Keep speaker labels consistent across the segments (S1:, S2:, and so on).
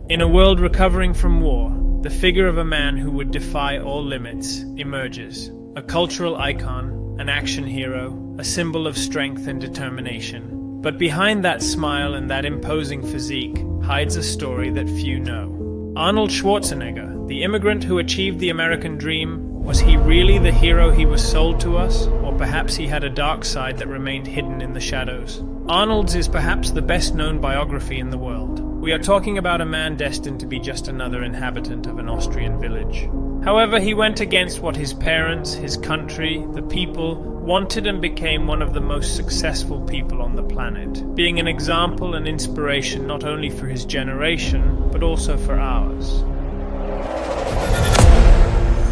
S1: In a world recovering from war, the figure of a man who would defy all limits emerges. A cultural icon, an action hero, a symbol of strength and determination. But behind that smile and that imposing physique hides a story that few know. Arnold Schwarzenegger, the immigrant who achieved the American dream, was he really the hero he was sold to us? Or perhaps he had a dark side that remained hidden in the shadows? Arnold's is perhaps the best known biography in the world. We are talking about a man destined to be just another inhabitant of an Austrian village. However, he went against what his parents, his country, the people wanted and became one of the most successful people on the planet, being an example and inspiration not only for his generation, but also for ours.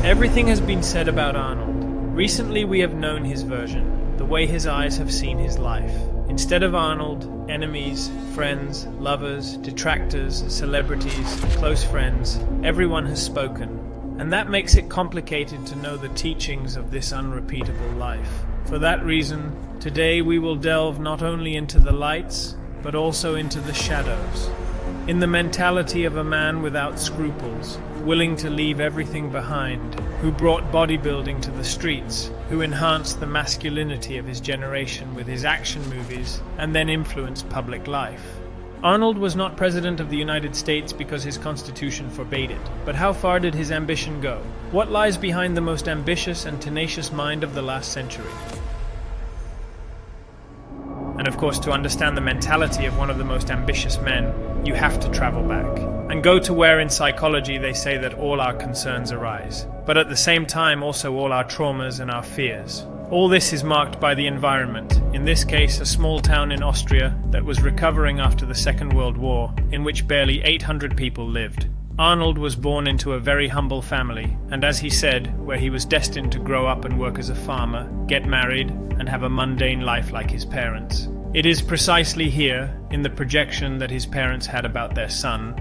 S1: Everything has been said about Arnold. Recently we have known his version, the way his eyes have seen his life. Instead of Arnold, enemies, friends, lovers, detractors, celebrities, close friends, everyone has spoken. And that makes it complicated to know the teachings of this unrepeatable life. For that reason, today we will delve not only into the lights, but also into the shadows. In the mentality of a man without scruples, willing to leave everything behind, who brought bodybuilding to the streets, who enhanced the masculinity of his generation with his action movies, and then influenced public life. Arnold was not president of the United States because his constitution forbade it. But how far did his ambition go? What lies behind the most ambitious and tenacious mind of the last century? And of course, to understand the mentality of one of the most ambitious men, you have to travel back and go to where in psychology they say that all our concerns arise, but at the same time also all our traumas and our fears. All this is marked by the environment, in this case a small town in Austria that was recovering after the Second World War, in which barely 800 people lived. Arnold was born into a very humble family, and as he said, where he was destined to grow up and work as a farmer, get married, and have a mundane life like his parents. It is precisely here, in the projection that his parents had about their son,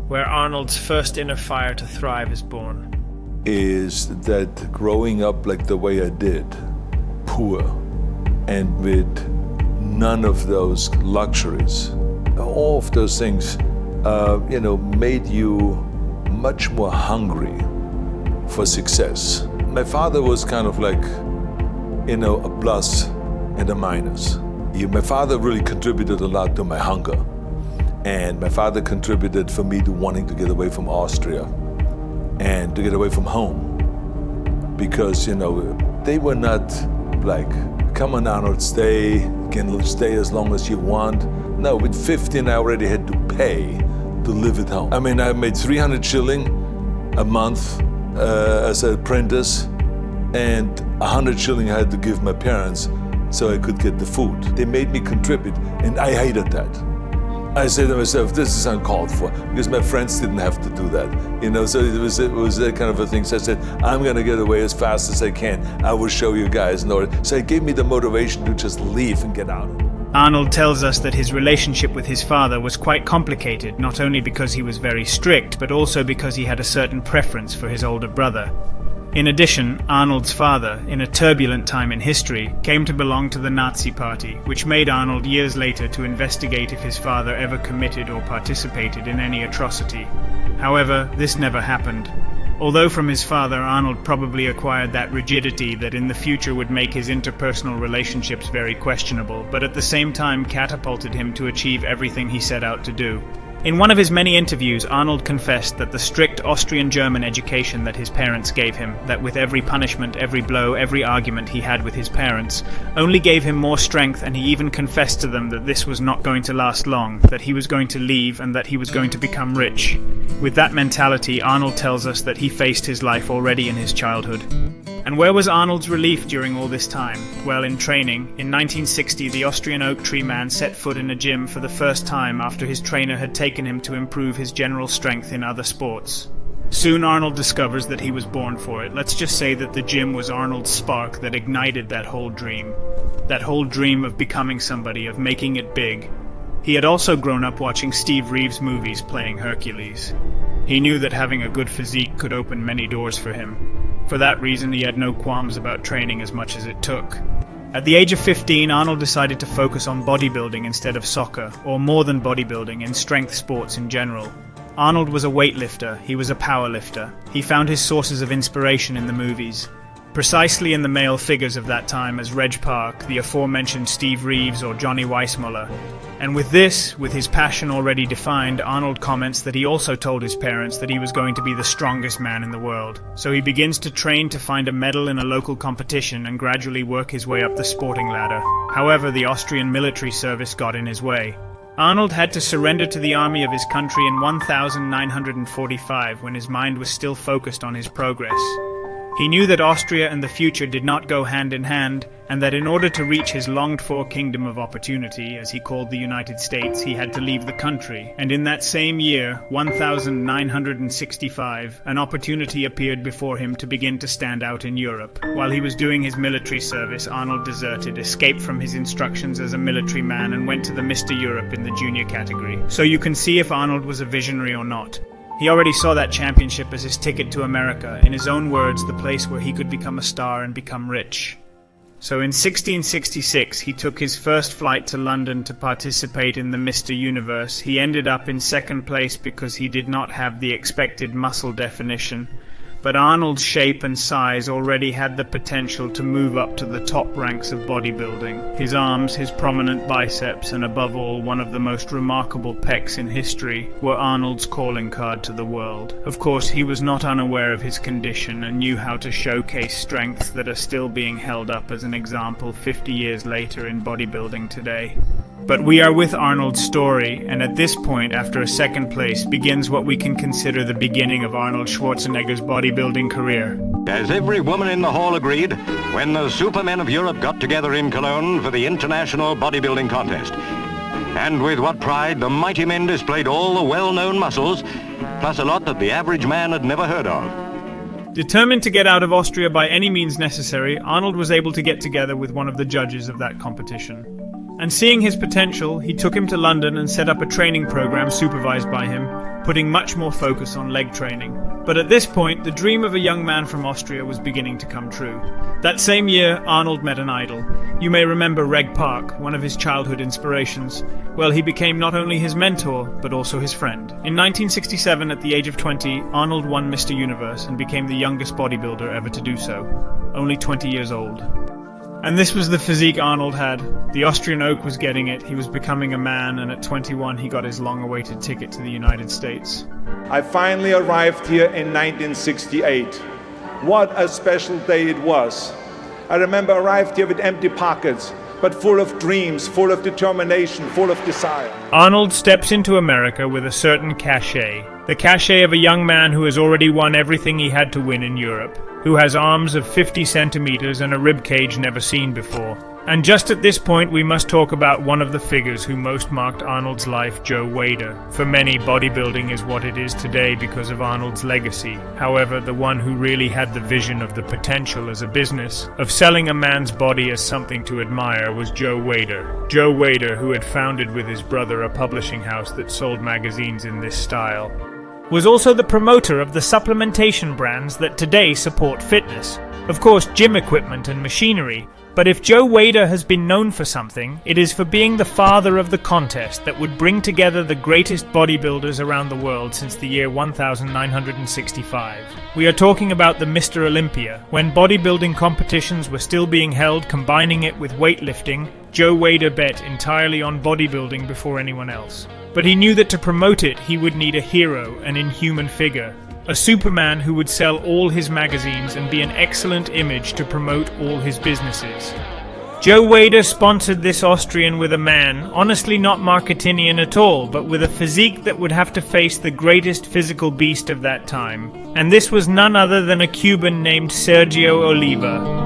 S1: where Arnold's first inner fire to thrive is born.
S2: Is that growing up like the way I did, poor, and with none of those luxuries, all of those things, made you much more hungry for success. My father was kind of like, a plus and a minus. My father really contributed a lot to my hunger. And my father contributed for me to wanting to get away from Austria and to get away from home. Because, they were not like, come on Arnold, stay, you can stay as long as you want. No, with 15 I already had to pay to live at home. I made 300 shilling a month as an apprentice, and 100 shilling I had to give my parents so I could get the food. They made me contribute, and I hated that. I said to myself, this is uncalled for, because my friends didn't have to do that. So it was that kind of a thing. So I said, I'm gonna get away as fast as I can. I will show you guys in order. So it gave me the motivation to just leave and get out.
S1: Arnold tells us that his relationship with his father was quite complicated, not only because he was very strict, but also because he had a certain preference for his older brother. In addition, Arnold's father, in a turbulent time in history, came to belong to the Nazi Party, which made Arnold years later to investigate if his father ever committed or participated in any atrocity. However, this never happened. Although from his father, Arnold probably acquired that rigidity that in the future would make his interpersonal relationships very questionable, but at the same time catapulted him to achieve everything he set out to do. In one of his many interviews, Arnold confessed that the strict Austrian-German education that his parents gave him, that with every punishment, every blow, every argument he had with his parents, only gave him more strength, and he even confessed to them that this was not going to last long, that he was going to leave and that he was going to become rich. With that mentality, Arnold tells us that he faced his life already in his childhood. And where was Arnold's relief during all this time? Well, in training. In 1960, the Austrian oak tree man set foot in a gym for the first time after his trainer had taken him to improve his general strength in other sports. Soon Arnold discovers that he was born for it. Let's just say that the gym was Arnold's spark that ignited that whole dream. That whole dream of becoming somebody, of making it big. He had also grown up watching Steve Reeves movies playing Hercules. He knew that having a good physique could open many doors for him. For that reason, he had no qualms about training as much as it took. At the age of 15, Arnold decided to focus on bodybuilding instead of soccer, or more than bodybuilding, in strength sports in general. Arnold was a weightlifter, he was a powerlifter. He found his sources of inspiration in the movies. Precisely in the male figures of that time as Reg Park, the aforementioned Steve Reeves or Johnny Weissmuller. And with his passion already defined, Arnold comments that he also told his parents that he was going to be the strongest man in the world. So he begins to train to find a medal in a local competition and gradually work his way up the sporting ladder. However, the Austrian military service got in his way. Arnold had to surrender to the army of his country in 1945 when his mind was still focused on his progress. He knew that Austria and the future did not go hand in hand, and that in order to reach his longed-for kingdom of opportunity, as he called the United States, he had to leave the country. And in that same year, 1965, an opportunity appeared before him to begin to stand out in Europe. While he was doing his military service, Arnold deserted, escaped from his instructions as a military man, and went to the Mr. Europe in the junior category. So you can see if Arnold was a visionary or not. He already saw that championship as his ticket to America, in his own words, the place where he could become a star and become rich. So in 1666, he took his first flight to London to participate in the Mr. Universe. He ended up in second place because he did not have the expected muscle definition. But Arnold's shape and size already had the potential to move up to the top ranks of bodybuilding. His arms, his prominent biceps, and above all, one of the most remarkable pecs in history, were Arnold's calling card to the world. Of course, he was not unaware of his condition and knew how to showcase strengths that are still being held up as an example 50 years later in bodybuilding today. But we are with Arnold's story, and at this point, after a second place, begins what we can consider the beginning of Arnold Schwarzenegger's bodybuilding career.
S3: As every woman in the hall agreed, when the supermen of Europe got together in Cologne for the International Bodybuilding Contest. And with what pride the mighty men displayed all the well-known muscles, plus a lot that the average man had never heard of.
S1: Determined to get out of Austria by any means necessary, Arnold was able to get together with one of the judges of that competition. And seeing his potential, he took him to London and set up a training program supervised by him, putting much more focus on leg training. But at this point, the dream of a young man from Austria was beginning to come true. That same year, Arnold met an idol. You may remember Reg Park, one of his childhood inspirations. Well, he became not only his mentor, but also his friend. In 1967, at the age of 20, Arnold won Mr. Universe and became the youngest bodybuilder ever to do so, only 20 years old. And this was the physique Arnold had. The Austrian oak was getting it, he was becoming a man, and at 21 he got his long-awaited ticket to the United States.
S4: I finally arrived here in 1968. What a special day it was. I remember I arrived here with empty pockets, but full of dreams, full of determination, full of desire.
S1: Arnold steps into America with a certain cachet. The cachet of a young man who has already won everything he had to win in Europe, who has arms of 50 centimeters and a rib cage never seen before. And just at this point we must talk about one of the figures who most marked Arnold's life, Joe Weider. For many, bodybuilding is what it is today because of Arnold's legacy. However, the one who really had the vision of the potential as a business, of selling a man's body as something to admire, was Joe Weider. Joe Weider, who had founded with his brother a publishing house that sold magazines in this style, was also the promoter of the supplementation brands that today support fitness. Of course, gym equipment and machinery. But if Joe Weider has been known for something, it is for being the father of the contest that would bring together the greatest bodybuilders around the world since the year 1965. We are talking about the Mr. Olympia. When bodybuilding competitions were still being held, combining it with weightlifting, Joe Weider bet entirely on bodybuilding before anyone else. But he knew that to promote it, he would need a hero, an inhuman figure. A Superman who would sell all his magazines and be an excellent image to promote all his businesses. Joe Weider sponsored this Austrian with a man, honestly not Marketingian at all, but with a physique that would have to face the greatest physical beast of that time. And this was none other than a Cuban named Sergio Oliva.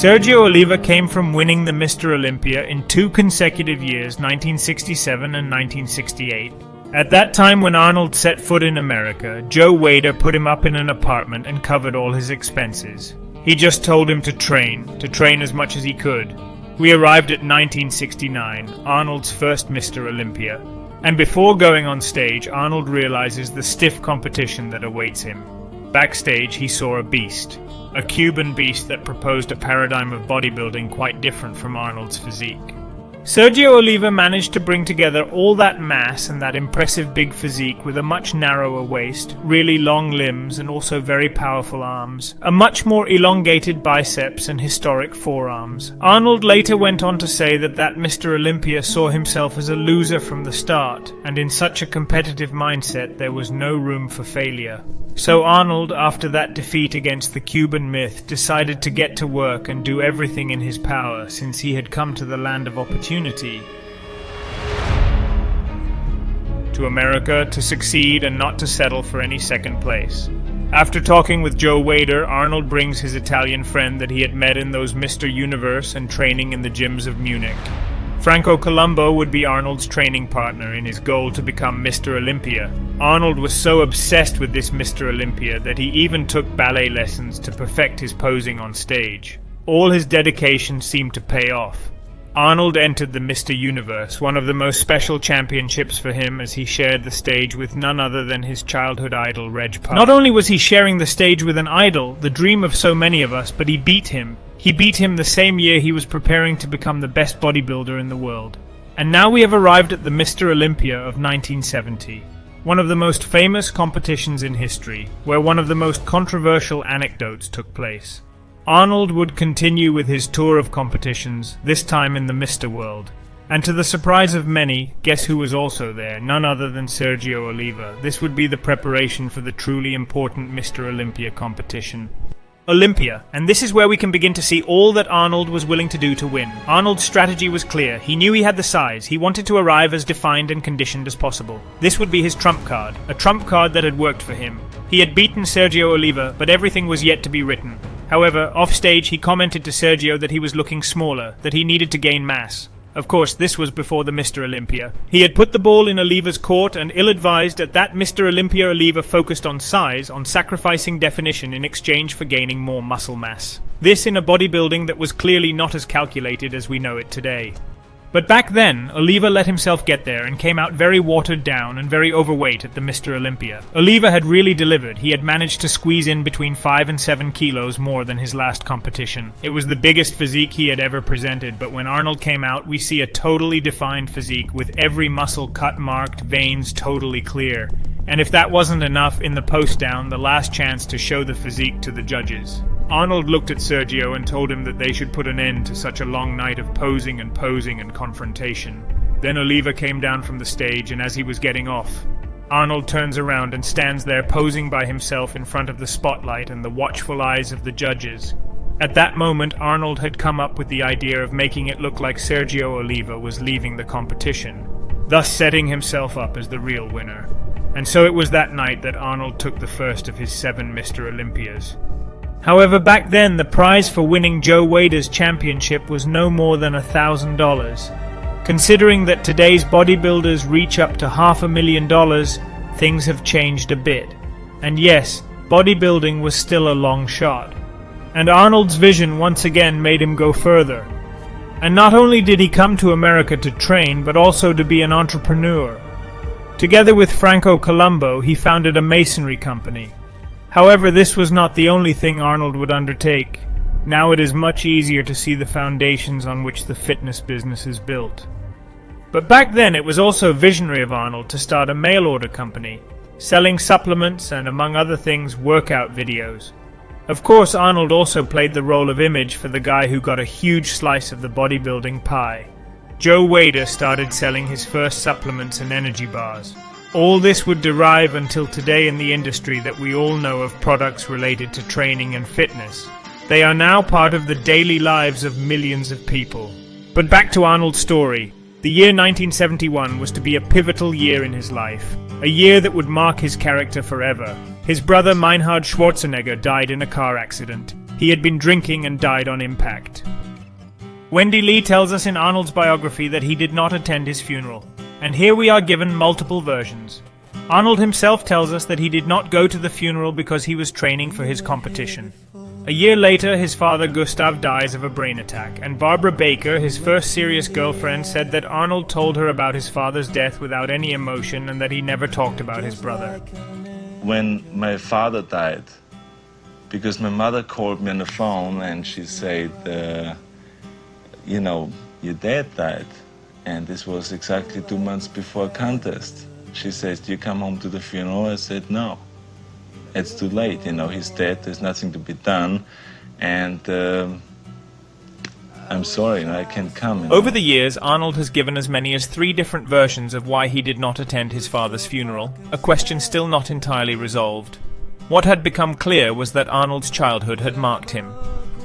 S1: Sergio Oliva came from winning the Mr. Olympia in 2 consecutive years, 1967 and 1968. At that time when Arnold set foot in America, Joe Weider put him up in an apartment and covered all his expenses. He just told him to train as much as he could. We arrived at 1969, Arnold's first Mr. Olympia. And before going on stage, Arnold realizes the stiff competition that awaits him. Backstage, he saw a beast. A Cuban beast that proposed a paradigm of bodybuilding quite different from Arnold's physique. Sergio Oliva managed to bring together all that mass and that impressive big physique with a much narrower waist, really long limbs and also very powerful arms, a much more elongated biceps and historic forearms. Arnold later went on to say that Mr. Olympia saw himself as a loser from the start, and in such a competitive mindset there was no room for failure. So Arnold, after that defeat against the Cuban myth, decided to get to work and do everything in his power, since he had come to the land of opportunity. To America to succeed and not to settle for any second place. After talking with Joe Weider, Arnold brings his Italian friend that he had met in those Mr. Universe and training in the gyms of Munich. Franco Columbu would be Arnold's training partner in his goal to become Mr. Olympia. Arnold was so obsessed with this Mr. Olympia that he even took ballet lessons to perfect his posing on stage. All his dedication seemed to pay off. Arnold entered the Mr. Universe, one of the most special championships for him, as he shared the stage with none other than his childhood idol, Reg Park. Not only was he sharing the stage with an idol, the dream of so many of us, but he beat him. He beat him the same year he was preparing to become the best bodybuilder in the world. And now we have arrived at the Mr. Olympia of 1970. One of the most famous competitions in history, where one of the most controversial anecdotes took place. Arnold would continue with his tour of competitions, this time in the Mr. world. And to the surprise of many, guess who was also there? None other than Sergio Oliva. This would be the preparation for the truly important Mr. Olympia competition. Olympia, and this is where we can begin to see all that Arnold was willing to do to win. Arnold's strategy was clear. He knew he had the size. He wanted to arrive as defined and conditioned as possible. This would be his trump card, a trump card that had worked for him. He had beaten Sergio Oliva, but everything was yet to be written. However, off-stage he commented to Sergio that he was looking smaller, that he needed to gain mass. Of course, this was before the Mr. Olympia. He had put the ball in Oliva's court, and ill-advised that Mr. Olympia Oliva focused on size, on sacrificing definition in exchange for gaining more muscle mass. This in a bodybuilding that was clearly not as calculated as we know it today. But back then, Oliva let himself get there and came out very watered down and very overweight at the Mr. Olympia. Oliva had really delivered. He had managed to squeeze in between 5 and 7 kilos more than his last competition. It was the biggest physique he had ever presented, but when Arnold came out, we see a totally defined physique with every muscle cut marked, veins totally clear. And if that wasn't enough, in the post-down, the last chance to show the physique to the judges. Arnold looked at Sergio and told him that they should put an end to such a long night of posing and confrontation. Then Oliva came down from the stage, and as he was getting off, Arnold turns around and stands there posing by himself in front of the spotlight and the watchful eyes of the judges. At that moment, Arnold had come up with the idea of making it look like Sergio Oliva was leaving the competition, thus setting himself up as the real winner. And so it was that night that Arnold took the first of his 7 Mr. Olympias. However, back then, the prize for winning Joe Weider's championship was no more than $1,000. Considering that today's bodybuilders reach up to $500,000, things have changed a bit. And yes, bodybuilding was still a long shot. And Arnold's vision once again made him go further. And not only did he come to America to train, but also to be an entrepreneur. Together with Franco Columbu, he founded a masonry company. However, this was not the only thing Arnold would undertake. Now it is much easier to see the foundations on which the fitness business is built. But back then it was also visionary of Arnold to start a mail-order company, selling supplements and, among other things, workout videos. Of course, Arnold also played the role of image for the guy who got a huge slice of the bodybuilding pie. Joe Weider started selling his first supplements and energy bars. All this would derive until today in the industry that we all know of products related to training and fitness. They are now part of the daily lives of millions of people. But back to Arnold's story. The year 1971 was to be a pivotal year in his life. A year that would mark his character forever. His brother Arnold Schwarzenegger died in a car accident. He had been drinking and died on impact. Wendy Lee tells us in Arnold's biography that he did not attend his funeral. And here we are given multiple versions. Arnold himself tells us that he did not go to the funeral because he was training for his competition. A year later, his father Gustav dies of a brain attack, and Barbara Baker, his first serious girlfriend, said that Arnold told her about his father's death without any emotion and that he never talked about his brother.
S5: When my father died, because my mother called me on the phone and she said, you know, your dad died. And this was exactly 2 months before a contest. She says, do you come home to the funeral? I said, no. It's too late, you know, he's dead, there's nothing to be done. And I'm sorry, I can't come. You know?
S1: Over the years, Arnold has given as many as 3 different versions of why he did not attend his father's funeral, a question still not entirely resolved. What had become clear was that Arnold's childhood had marked him.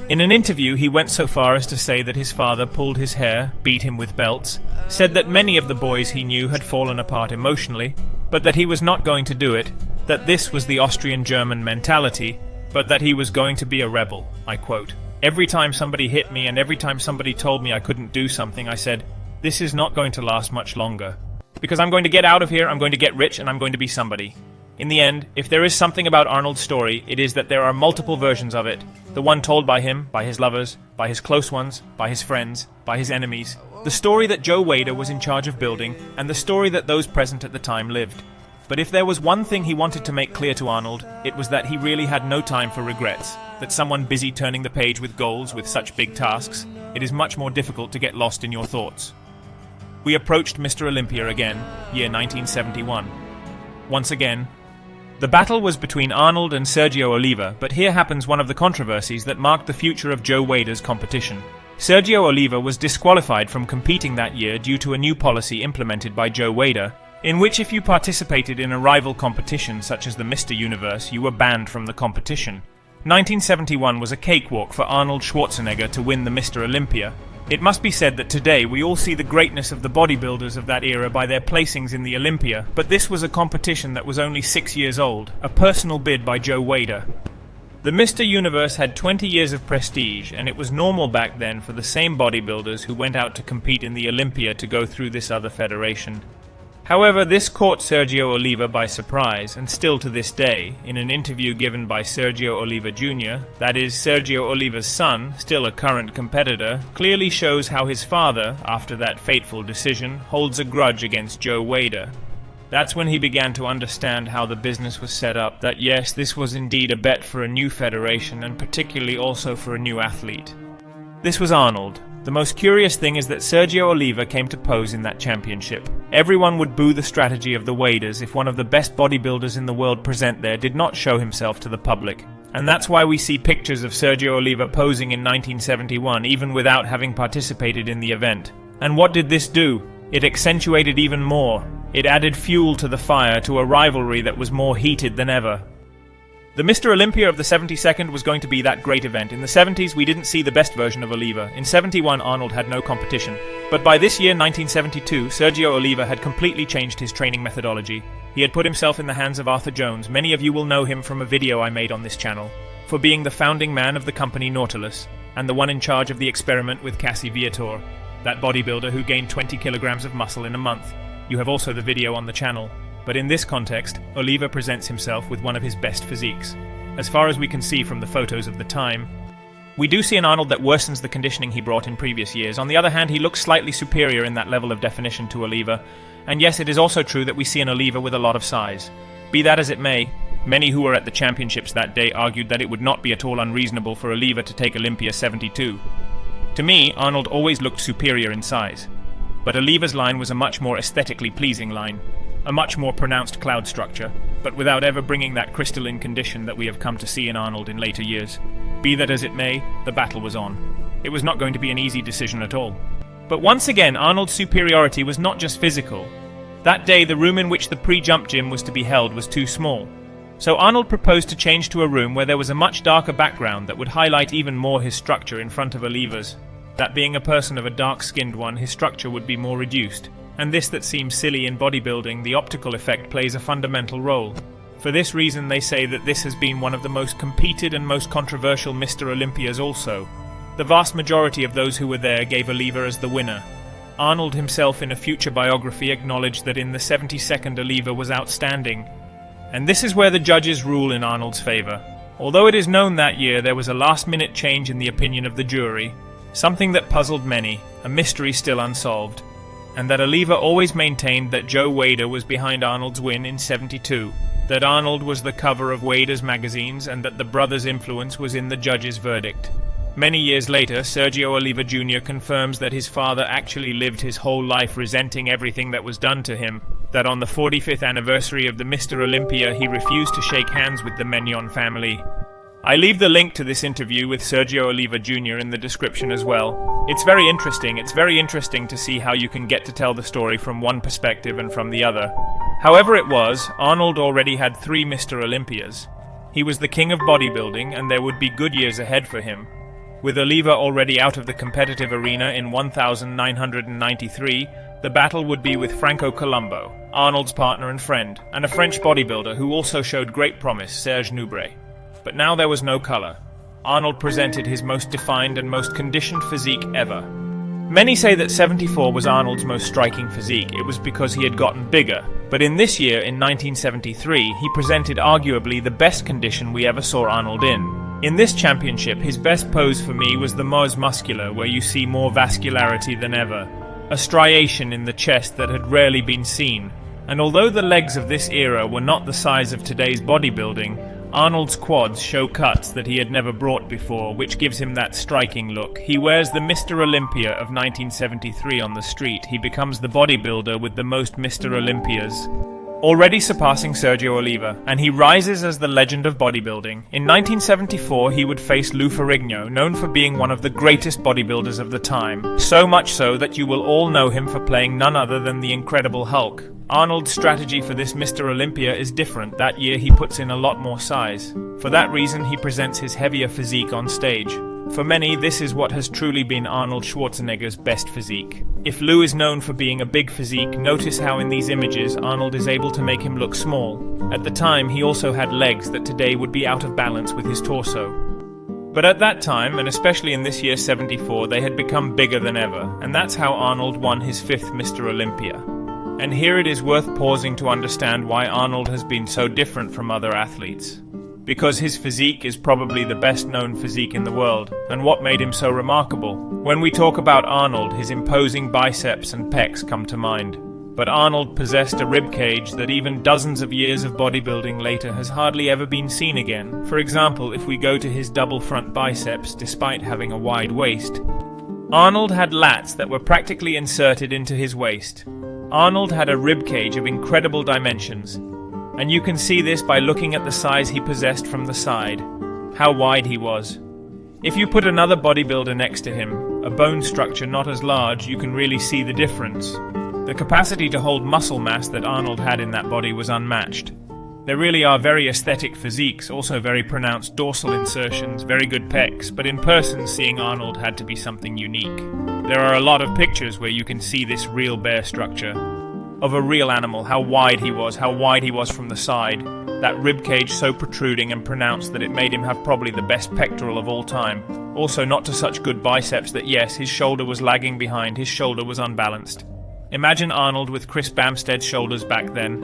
S1: In an interview, he went so far as to say that his father pulled his hair, beat him with belts, said that many of the boys he knew had fallen apart emotionally, but that he was not going to do it, that this was the Austrian-German mentality, but that he was going to be a rebel. I quote, "Every time somebody hit me and every time somebody told me I couldn't do something, I said, this is not going to last much longer. Because I'm going to get out of here, I'm going to get rich, and I'm going to be somebody." In the end, if there is something about Arnold's story, it is that there are multiple versions of it. The one told by him, by his lovers, by his close ones, by his friends, by his enemies. The story that Joe Weider was in charge of building, and the story that those present at the time lived. But if there was one thing he wanted to make clear to Arnold, it was that he really had no time for regrets. That someone busy turning the page with goals with such big tasks, it is much more difficult to get lost in your thoughts. We approached Mr. Olympia again, year 1971. Once again, the battle was between Arnold and Sergio Oliva, but here happens one of the controversies that marked the future of Joe Weider's competition. Sergio Oliva was disqualified from competing that year due to a new policy implemented by Joe Weider, in which if you participated in a rival competition such as the Mr. Universe, you were banned from the competition. 1971 was a cakewalk for Arnold Schwarzenegger to win the Mr. Olympia. It must be said that today we all see the greatness of the bodybuilders of that era by their placings in the Olympia, but this was a competition that was only 6 years old, a personal bid by Joe Weider. The Mr. Universe had 20 years of prestige, and it was normal back then for the same bodybuilders who went out to compete in the Olympia to go through this other federation. However, this caught Sergio Oliva by surprise, and still to this day, in an interview given by Sergio Oliva Jr., that is, Sergio Oliva's son, still a current competitor, clearly shows how his father, after that fateful decision, holds a grudge against Joe Weider. That's when he began to understand how the business was set up, that yes, this was indeed a bet for a new federation, and particularly also for a new athlete. This was Arnold. The most curious thing is that Sergio Oliva came to pose in that championship. Everyone would boo the strategy of the Weiders if one of the best bodybuilders in the world present there did not show himself to the public. And that's why we see pictures of Sergio Oliva posing in 1971 even without having participated in the event. And what did this do? It accentuated even more. It added fuel to the fire, to a rivalry that was more heated than ever. The Mr. Olympia of the 72nd was going to be that great event. In the 70s, we didn't see the best version of Oliva. In 71, Arnold had no competition. But by this year, 1972, Sergio Oliva had completely changed his training methodology. He had put himself in the hands of Arthur Jones. Many of you will know him from a video I made on this channel, for being the founding man of the company Nautilus, and the one in charge of the experiment with Cassie Viator, that bodybuilder who gained 20 kilograms of muscle in a month. You have also the video on the channel. But in this context, Oliva presents himself with one of his best physiques. As far as we can see from the photos of the time, we do see an Arnold that worsens the conditioning he brought in previous years. On the other hand, he looks slightly superior in that level of definition to Oliva. And yes, it is also true that we see an Oliva with a lot of size. Be that as it may, many who were at the championships that day argued that it would not be at all unreasonable for Oliva to take Olympia 72. To me, Arnold always looked superior in size. But Oliva's line was a much more aesthetically pleasing line. A much more pronounced cloud structure, but without ever bringing that crystalline condition that we have come to see in Arnold in later years. Be that as it may, the battle was on. It was not going to be an easy decision at all. But once again, Arnold's superiority was not just physical. That day, the room in which the pre-jump gym was to be held was too small. So Arnold proposed to change to a room where there was a much darker background that would highlight even more his structure in front of Oliva's. That being a person of a dark-skinned one, his structure would be more reduced. And this that seems silly in bodybuilding, the optical effect plays a fundamental role. For this reason, they say that this has been one of the most competed and most controversial Mr. Olympias also. The vast majority of those who were there gave Oliva as the winner. Arnold himself in a future biography acknowledged that in the 72nd Oliva was outstanding. And this is where the judges rule in Arnold's favor. Although it is known that year there was a last-minute change in the opinion of the jury, something that puzzled many, a mystery still unsolved, and that Oliva always maintained that Joe Weider was behind Arnold's win in 72. that Arnold was the cover of Weider's magazines and that the brothers' influence was in the judge's verdict. Many years later, Sergio Oliva Jr. confirms that his father actually lived his whole life resenting everything that was done to him, that on the 45th anniversary of the Mr. Olympia he refused to shake hands with the Mignon family. I leave the link to this interview with Sergio Oliva Jr. in the description as well. It's very interesting to see how you can get to tell the story from one perspective and from the other. However it was, Arnold already had 3 Mr. Olympias. He was the king of bodybuilding, and there would be good years ahead for him. With Oliva already out of the competitive arena in 1993, the battle would be with Franco Colombo, Arnold's partner and friend, and a French bodybuilder who also showed great promise, Serge Nubret. But now there was no color. Arnold presented his most defined and most conditioned physique ever. Many say that 74 was Arnold's most striking physique. It was because he had gotten bigger. But in this year, in 1973, he presented arguably the best condition we ever saw Arnold in. In this championship, his best pose for me was the mos muscular, where you see more vascularity than ever. A striation in the chest that had rarely been seen. And although the legs of this era were not the size of today's bodybuilding, Arnold's quads show cuts that he had never brought before, which gives him that striking look. He wears the Mr. Olympia of 1973 on the street. He becomes the bodybuilder with the most Mr. Olympias, already surpassing Sergio Oliva, and he rises as the legend of bodybuilding. In 1974, he would face Lou Ferrigno, known for being one of the greatest bodybuilders of the time, so much so that you will all know him for playing none other than the Incredible Hulk. Arnold's strategy for this Mr. Olympia is different. That year he puts in a lot more size. For that reason, he presents his heavier physique on stage. For many, this is what has truly been Arnold Schwarzenegger's best physique. If Lou is known for being a big physique, notice how in these images Arnold is able to make him look small. At the time, he also had legs that today would be out of balance with his torso. But at that time, and especially in this year 74, they had become bigger than ever, and that's how Arnold won his 5th Mr. Olympia. And here it is worth pausing to understand why Arnold has been so different from other athletes. Because his physique is probably the best known physique in the world, and what made him so remarkable. When we talk about Arnold, his imposing biceps and pecs come to mind. But Arnold possessed a ribcage that even dozens of years of bodybuilding later has hardly ever been seen again. For example, if we go to his double front biceps, despite having a wide waist, Arnold had lats that were practically inserted into his waist. Arnold had a ribcage of incredible dimensions, and you can see this by looking at the size he possessed from the side, how wide he was. If you put another bodybuilder next to him, a bone structure not as large, you can really see the difference. The capacity to hold muscle mass that Arnold had in that body was unmatched. There really are very aesthetic physiques, also very pronounced dorsal insertions, very good pecs, but in person seeing Arnold had to be something unique. There are a lot of pictures where you can see this real bare structure of a real animal, how wide he was from the side, that ribcage so protruding and pronounced that it made him have probably the best pectoral of all time. Also not to such good biceps that yes, his shoulder was lagging behind, his shoulder was unbalanced. Imagine Arnold with Chris Bamstead's shoulders back then.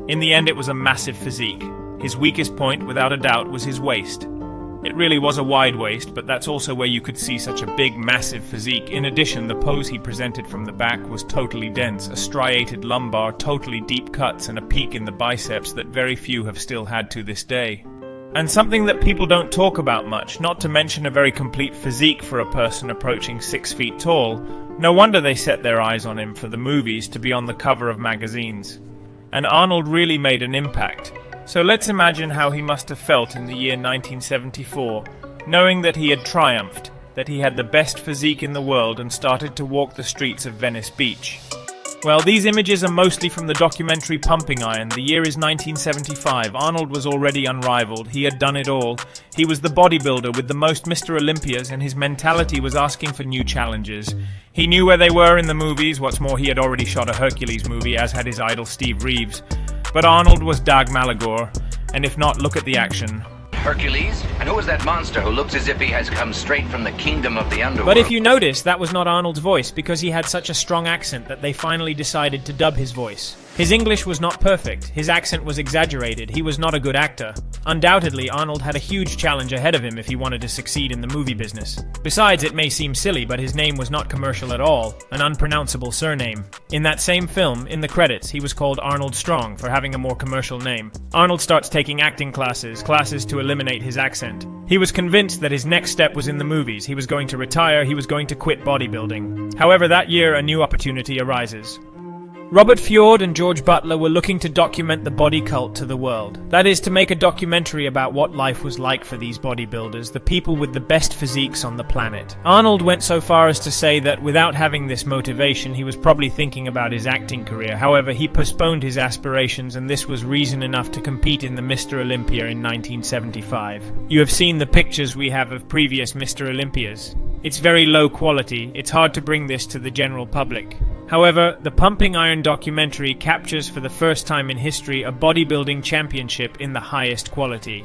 S1: In the end, it was a massive physique. His weakest point, without a doubt, was his waist. It really was a wide waist, but that's also where you could see such a big, massive physique. In addition, the pose he presented from the back was totally dense, a striated lumbar, totally deep cuts, and a peak in the biceps that very few have still had to this day. And something that people don't talk about much, not to mention a very complete physique for a person approaching 6 feet tall. No wonder they set their eyes on him for the movies, to be on the cover of magazines. And Arnold really made an impact. So let's imagine how he must have felt in the year 1974, knowing that he had triumphed, that he had the best physique in the world and started to walk the streets of Venice Beach. Well, these images are mostly from the documentary Pumping Iron. The year is 1975. Arnold was already unrivaled. He had done it all. He was the bodybuilder with the most Mr. Olympias, and his mentality was asking for new challenges. He knew where they were in the movies. What's more, he had already shot a Hercules movie, as had his idol Steve Reeves. But Arnold was Dag Malagor, and if not, look at the action.
S6: Hercules? And who is that monster who looks as if he has come straight from the kingdom of the underworld?
S1: But if you notice, that was not Arnold's voice, because he had such a strong accent that they finally decided to dub his voice. His English was not perfect, his accent was exaggerated, he was not a good actor. Undoubtedly, Arnold had a huge challenge ahead of him if he wanted to succeed in the movie business. Besides, it may seem silly, but his name was not commercial at all, an unpronounceable surname. In that same film, in the credits, he was called Arnold Strong for having a more commercial name. Arnold starts taking acting classes to eliminate his accent. He was convinced that his next step was in the movies. He was going to retire, he was going to quit bodybuilding. However, that year a new opportunity arises. Robert Fjord and George Butler were looking to document the body cult to the world. That is, to make a documentary about what life was like for these bodybuilders, the people with the best physiques on the planet. Arnold went so far as to say that without having this motivation, he was probably thinking about his acting career. However, he postponed his aspirations, and this was reason enough to compete in the Mr Olympia in 1975. You have seen the pictures we have of previous Mr Olympias. It's very low quality. It's hard to bring this to the general public. However, the Pumping Iron documentary captures for the first time in history a bodybuilding championship in the highest quality.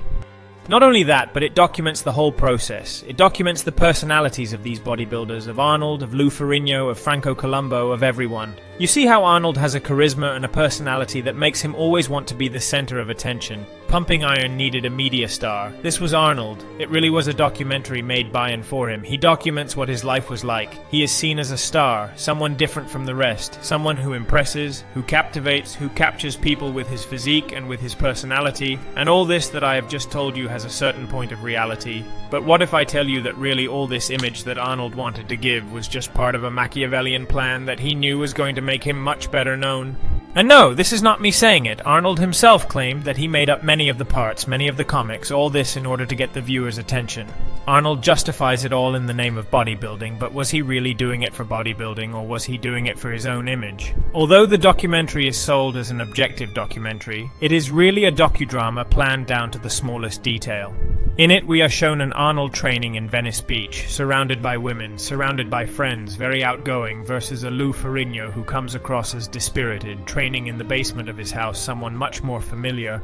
S1: Not only that, but it documents the whole process. It documents the personalities of these bodybuilders, of Arnold, of Lou Ferrigno, of Franco Columbu, of everyone. You see how Arnold has a charisma and a personality that makes him always want to be the center of attention. Pumping Iron needed a media star. This was Arnold. It really was a documentary made by and for him. He documents what his life was like. He is seen as a star, someone different from the rest, someone who impresses, who captivates, who captures people with his physique and with his personality, and all this that I have just told you has a certain point of reality. But what if I tell you that really all this image that Arnold wanted to give was just part of a Machiavellian plan that he knew was going to make him much better known? And no, this is not me saying it. Arnold himself claimed that he made up many of the parts, many of the comics, all this in order to get the viewer's attention. Arnold justifies it all in the name of bodybuilding, but was he really doing it for bodybuilding, or was he doing it for his own image? Although the documentary is sold as an objective documentary, it is really a docudrama planned down to the smallest detail. In it, we are shown an Arnold training in Venice Beach, surrounded by women, surrounded by friends, very outgoing, versus a Lou Ferrigno who comes across as dispirited, training in the basement of his house, someone much more familiar,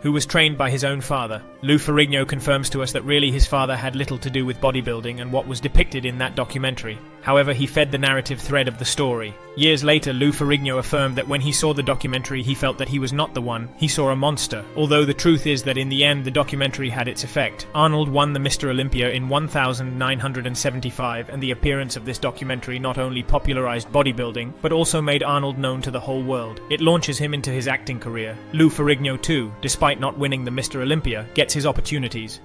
S1: who was trained by his own father. Lou Ferrigno confirms to us that really his father had little to do with bodybuilding and what was depicted in that documentary. However, he fed the narrative thread of the story. Years later, Lou Ferrigno affirmed that when he saw the documentary, he felt that he was not the one, he saw a monster. Although the truth is that in the end, the documentary had its effect. Arnold won the Mr Olympia in 1975, and the appearance of this documentary not only popularized bodybuilding, but also made Arnold known to the whole world. It launches him into his acting career. Lou Ferrigno too, despite not winning the Mr Olympia, gets his opportunities.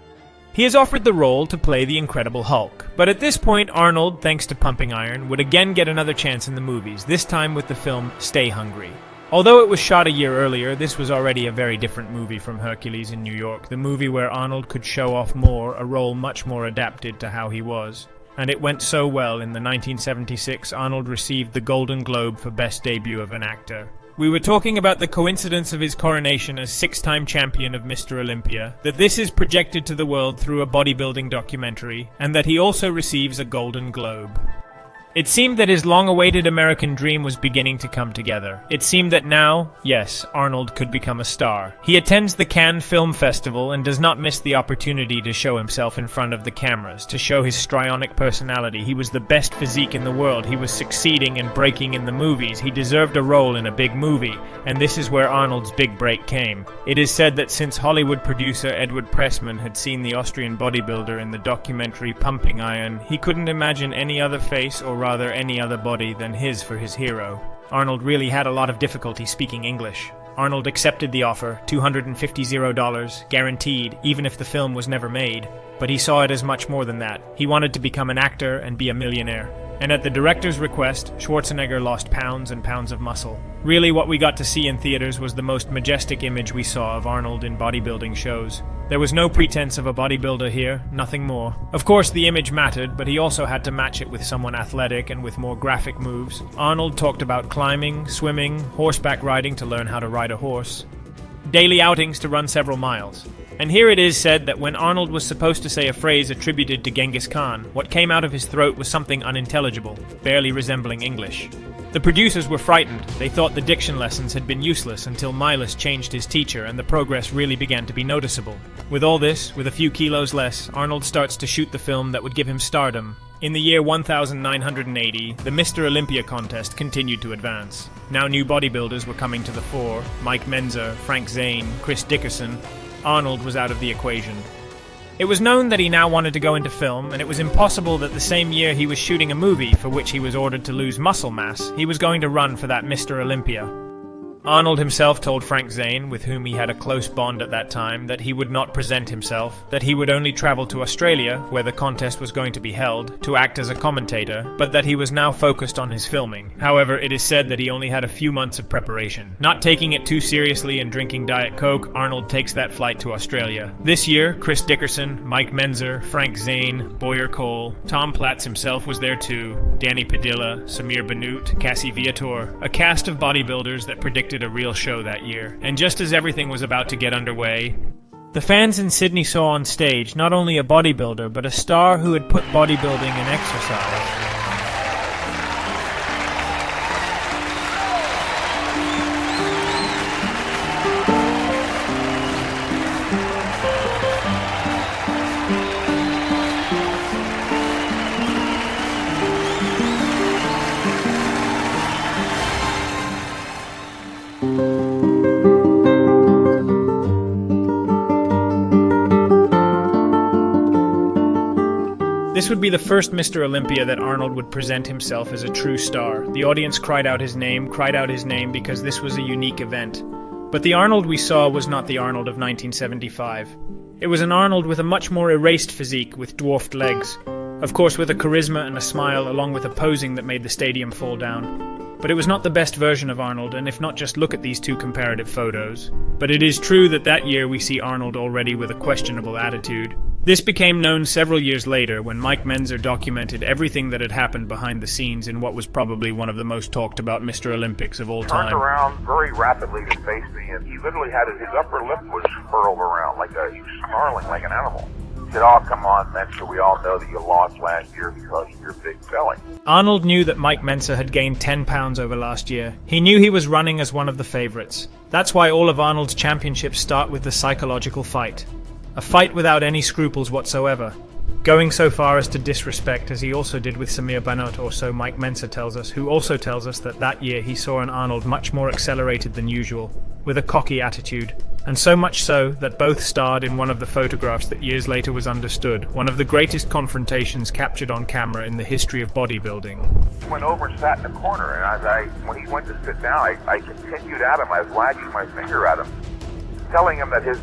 S1: He is offered the role to play the Incredible Hulk, but at this point Arnold, thanks to Pumping Iron, would again get another chance in the movies, this time with the film Stay Hungry. Although it was shot a year earlier, this was already a very different movie from Hercules in New York, the movie where Arnold could show off more, a role much more adapted to how he was. And it went so well, in the 1976 Arnold received the Golden Globe for Best Debut of an Actor. We were talking about the coincidence of his coronation as six-time champion of Mr. Olympia, that this is projected to the world through a bodybuilding documentary, and that he also receives a Golden Globe. It seemed that his long-awaited American dream was beginning to come together. It seemed that now, yes, Arnold could become a star. He attends the Cannes Film Festival and does not miss the opportunity to show himself in front of the cameras, to show his strionic personality. He was the best physique in the world. He was succeeding and breaking in the movies. He deserved a role in a big movie, and this is where Arnold's big break came. It is said that since Hollywood producer Edward Pressman had seen the Austrian bodybuilder in the documentary Pumping Iron, he couldn't imagine any other face, or rather any other body, than his for his hero. Arnold really had a lot of difficulty speaking English. Arnold accepted the offer, $250, guaranteed, even if the film was never made. But he saw it as much more than that. He wanted to become an actor and be a millionaire. And at the director's request, Schwarzenegger lost pounds and pounds of muscle. Really, what we got to see in theaters was the most majestic image we saw of Arnold in bodybuilding shows. There was no pretense of a bodybuilder here, nothing more. Of course, the image mattered, but he also had to match it with someone athletic and with more graphic moves. Arnold talked about climbing, swimming, horseback riding to learn how to ride a horse, daily outings to run several miles. And here it is said that when Arnold was supposed to say a phrase attributed to Genghis Khan, what came out of his throat was something unintelligible, barely resembling English. The producers were frightened. They thought the diction lessons had been useless until Milas changed his teacher and the progress really began to be noticeable. With all this, with a few kilos less, Arnold starts to shoot the film that would give him stardom. In the year 1980, the Mr. Olympia contest continued to advance. Now new bodybuilders were coming to the fore: Mike Mentzer, Frank Zane, Chris Dickerson. Arnold was out of the equation. It was known that he now wanted to go into film, and it was impossible that the same year he was shooting a movie for which he was ordered to lose muscle mass, he was going to run for that Mr. Olympia. Arnold himself told Frank Zane, with whom he had a close bond at that time, that he would not present himself, that he would only travel to Australia, where the contest was going to be held, to act as a commentator, but that he was now focused on his filming. However, it is said that he only had a few months of preparation. Not taking it too seriously and drinking Diet Coke, Arnold takes that flight to Australia. This year, Chris Dickerson, Mike Mentzer, Frank Zane, Boyer Cole, Tom Platz himself was there too, Danny Padilla, Samir Bannout, Cassie Viator, a cast of bodybuilders that predicted a real show that year. And just as everything was about to get underway, the fans in Sydney saw on stage not only a bodybuilder, but a star who had put bodybuilding in exercise. This would be the first Mr. Olympia that Arnold would present himself as a true star. The audience cried out his name because this was a unique event. But the Arnold we saw was not the Arnold of 1975. It was an Arnold with a much more erased physique with dwarfed legs. Of course with a charisma and a smile along with a posing that made the stadium fall down. But it was not the best version of Arnold, and if not, just look at these two comparative photos. But it is true that that year we see Arnold already with a questionable attitude. This became known several years later when Mike Mentzer documented everything that had happened behind the scenes in what was probably one of the most talked about Mr. Olympics of all time.
S7: Turned around very rapidly to face me, and he literally had his upper lip was furled around like he was snarling like an animal. He said, "Oh, come on, Mentzer, we all know that you lost last year because of your big belly."
S1: Arnold knew that Mike Mentzer had gained 10 pounds over last year. He knew he was running as one of the favorites. That's why all of Arnold's championships start with the psychological fight. A fight without any scruples whatsoever. Going so far as to disrespect, as he also did with Samir Bannout, or so Mike Mentzer tells us, who also tells us that that year he saw an Arnold much more accelerated than usual, with a cocky attitude. And so much so that both starred in one of the photographs that years later was understood, one of the greatest confrontations captured on camera in the history of bodybuilding.
S7: He went over and sat in the corner, and when he went to sit down, I continued at him. I was wagging my finger at him, telling him that his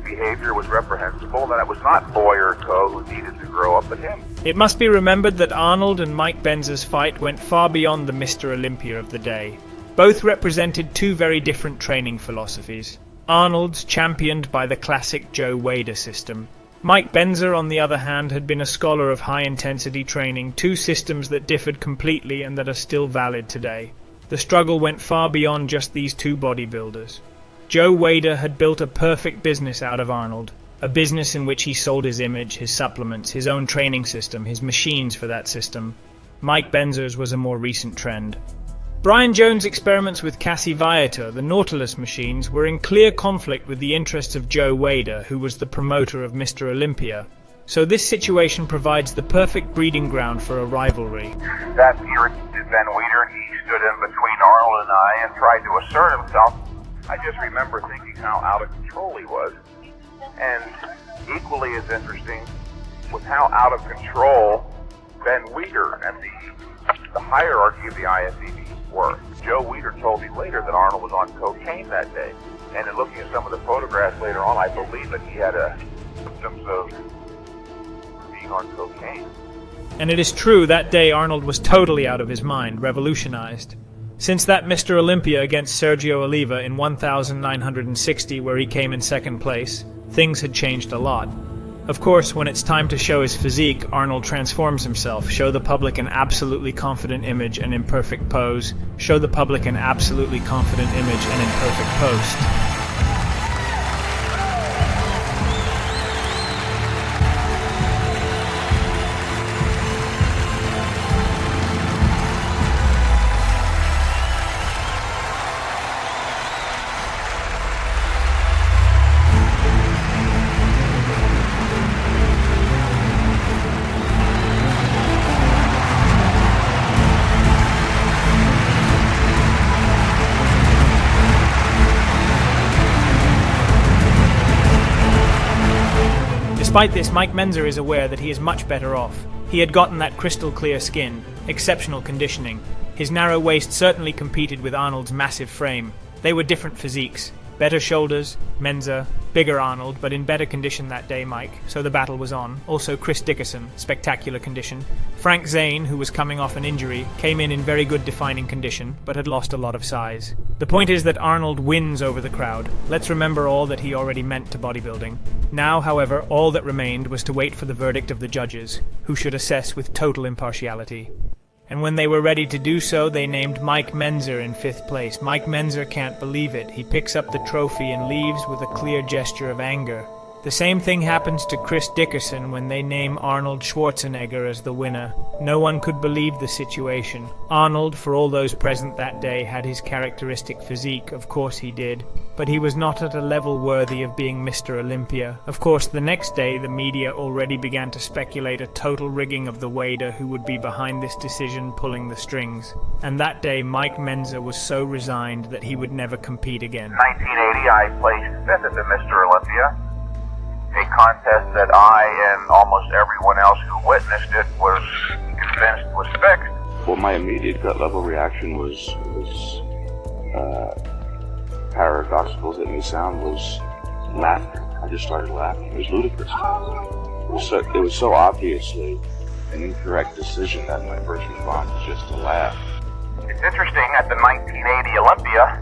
S7: behavior was reprehensible, that it was not Boyer Co. who needed to grow up, but him.
S1: It must be remembered that Arnold and Mike Mentzer's fight went far beyond the Mr. Olympia of the day. Both represented two very different training philosophies. Arnold's championed by the classic Joe Weider system. Mike Mentzer, on the other hand, had been a scholar of high-intensity training, two systems that differed completely and that are still valid today. The struggle went far beyond just these two bodybuilders. Joe Weider had built a perfect business out of Arnold, a business in which he sold his image, his supplements, his own training system, his machines for that system. Mike Mentzer's was a more recent trend. Brian Jones' experiments with Cassie Viator, the Nautilus machines, were in clear conflict with the interests of Joe Weider, who was the promoter of Mr. Olympia. So this situation provides the perfect breeding ground for a rivalry.
S7: That irritated Van Weider, and he stood in between Arnold and I and tried to assert himself. I just remember thinking how out of control he was. And equally as interesting was how out of control Van Weider and the hierarchy of the IFBB were. Joe Weider told me later that Arnold was on cocaine that day. And in looking at some of the photographs later on, I believe that he had symptoms of being on cocaine.
S1: And it is true that day Arnold was totally out of his mind, revolutionized. Since that Mr. Olympia against Sergio Oliva in 1960, where he came in second place, things had changed a lot. Of course, when it's time to show his physique, Arnold transforms himself, show the public an absolutely confident image and imperfect pose, show the public an absolutely confident image and imperfect post. Despite this, Mike Mentzer is aware that he is much better off. He had gotten that crystal clear skin, exceptional conditioning. His narrow waist certainly competed with Arnold's massive frame. They were different physiques. Better shoulders, Mentzer, bigger Arnold, but in better condition that day, Mike, so the battle was on. Also Chris Dickerson, spectacular condition. Frank Zane, who was coming off an injury, came in very good defining condition, but had lost a lot of size. The point is that Arnold wins over the crowd. Let's remember all that he already meant to bodybuilding. Now, however, all that remained was to wait for the verdict of the judges, who should assess with total impartiality. And when they were ready to do so, they named Mike Mentzer in 5th place. Mike Mentzer can't believe it. He picks up the trophy and leaves with a clear gesture of anger. The same thing happens to Chris Dickerson when they name Arnold Schwarzenegger as the winner. No one could believe the situation. Arnold, for all those present that day, had his characteristic physique, of course he did, but he was not at a level worthy of being Mr. Olympia. Of course, the next day the media already began to speculate a total rigging of the Weider who would be behind this decision, pulling the strings. And that day Mike Mentzer was so resigned that he would never compete again.
S7: 1980, I placed 5th at the Mr. Olympia. A contest that I and almost everyone else who witnessed it was convinced was fixed.
S8: Well, my immediate gut level reaction was paradoxical as it may sound, was laughter. I just started laughing. It was ludicrous. It was so obviously an incorrect decision that my first response was just to laugh.
S7: It's interesting, at the 1980 Olympia,